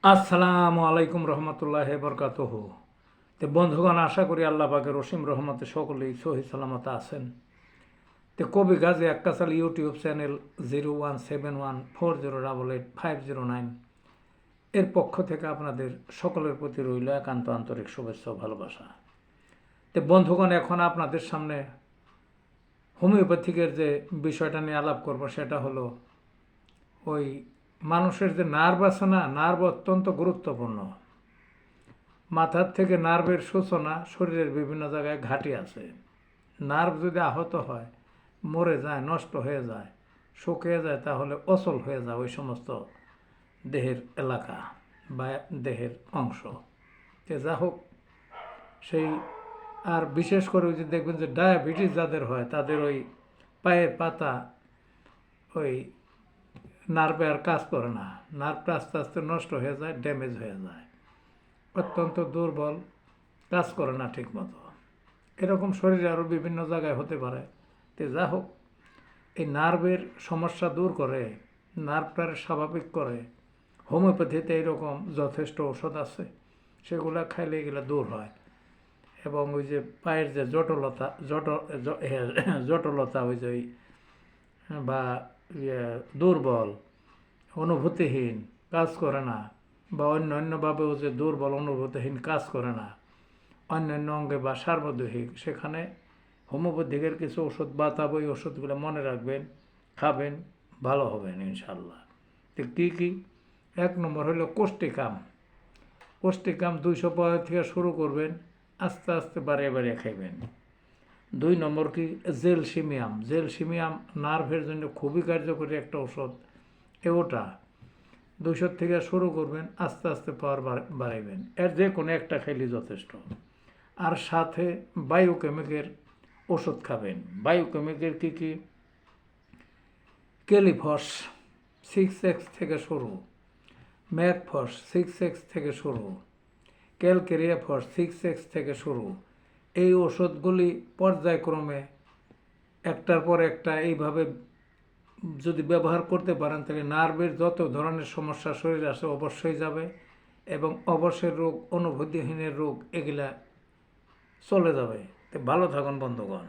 আসসালামু আলাইকুম রহমতুল্লাহ বরকাতহ। তো বন্ধুগণ, আশা করি আল্লাহ পাকের রসিম রহমতে সকলেই সহি সালামত আছেন। তো কবি গাজী আক্কাসাল ইউটিউব চ্যানেল 017140885009 এর পক্ষ থেকে আপনাদের সকলের প্রতি রইল একান্ত আন্তরিক শুভেচ্ছা ও ভালোবাসা। তো বন্ধুগণ, এখন আপনাদের সামনে হোমিওপ্যাথিকের যে বিষয়টা নিয়ে আলাপ করব সেটা হলো ওই মানুষের যে নার্ভ আছে না, নার্ভ অত্যন্ত গুরুত্বপূর্ণ। মাথার থেকে নার্ভের সূচনা শরীরের বিভিন্ন জায়গায় ঘাঁটি আছে। নার্ভ যদি আহত হয়, মরে যায়, নষ্ট হয়ে যায়, শুকিয়ে যায়, তাহলে অচল হয়ে যায় ওই সমস্ত দেহের এলাকা বা দেহের অংশ। যা হোক, সেই আর বিশেষ করে ওই যে দেখবেন যে ডায়াবেটিস যাদের হয় তাদের ওই পায়ের পাতা ওই নার্ভে আর কাজ করে না, নার্ভটা আস্তে আস্তে নষ্ট হয়ে যায়, ড্যামেজ হয়ে যায়, অত্যন্ত দুর্বল, কাজ করে না ঠিক মতো। এরকম শরীরে আরও বিভিন্ন জায়গায় হতে পারে। তো যা হোক, এই নার্ভের সমস্যা দূর করে, নার্ভটার স্বাভাবিক করে হোমিওপ্যাথিতে এইরকম যথেষ্ট ওষুধ আছে, সেগুলো খাইলে এগুলো দূর হয়। এবং ওই যে পায়ের যে জটলতা ওই যে বা দুর্বল, অনুভূতিহীন, কাজ করে না, বা অন্যান্যভাবেও যে দুর্বল, অনুভূতিহীন, কাজ করে না অন্যান্য অঙ্গে বা সার্বদেহিক, সেখানে হোমিওপ্যাথিকের কিছু ওষুধ বাতাবো, ওই ওষুধগুলো মনে রাখবেন, খাবেন, ভালো হবেন ইনশাল্লাহ। তো কী কী? 1 নম্বর হলো কোষ্টিকাম। কোষ্টিকাম 200 থেকে শুরু করবেন, আস্তে আস্তে বাড়িয়ে বাড়িয়ে খাইবেন। 2 নম্বর কি? জেলসিমিয়াম। জেলসিমিয়াম নার্ভের জন্য খুবই কার্যকরী একটা ওষুধ। ওটা 200 থেকে শুরু করবেন, আস্তে আস্তে পাওয়ার বাড়াইবেন। এর যে কোনো একটা খাইলে যথেষ্ট। আর সাথে বায়োকেমিকের ওষুধ খাবেন। বায়োকেমিকের কী কী? ক্যালিফস 6X থেকে শুরু, ম্যাকফস 6X থেকে শুরু, ক্যালকেরিয়াফস 6X থেকে শুরু। এই ওষুধগুলি পর্যায়ক্রমে একটার পর একটা এইভাবে যদি ব্যবহার করতে পারেন, তাহলে নার্ভের যত ধরনের সমস্যা শরীরে আসে অবশ্যই যাবে, এবং অবশ্যই রোগ, অনুভূতিহীনের রোগ, এগুলা চলে যাবে। তো ভালো থাকুন বন্ধুগণ।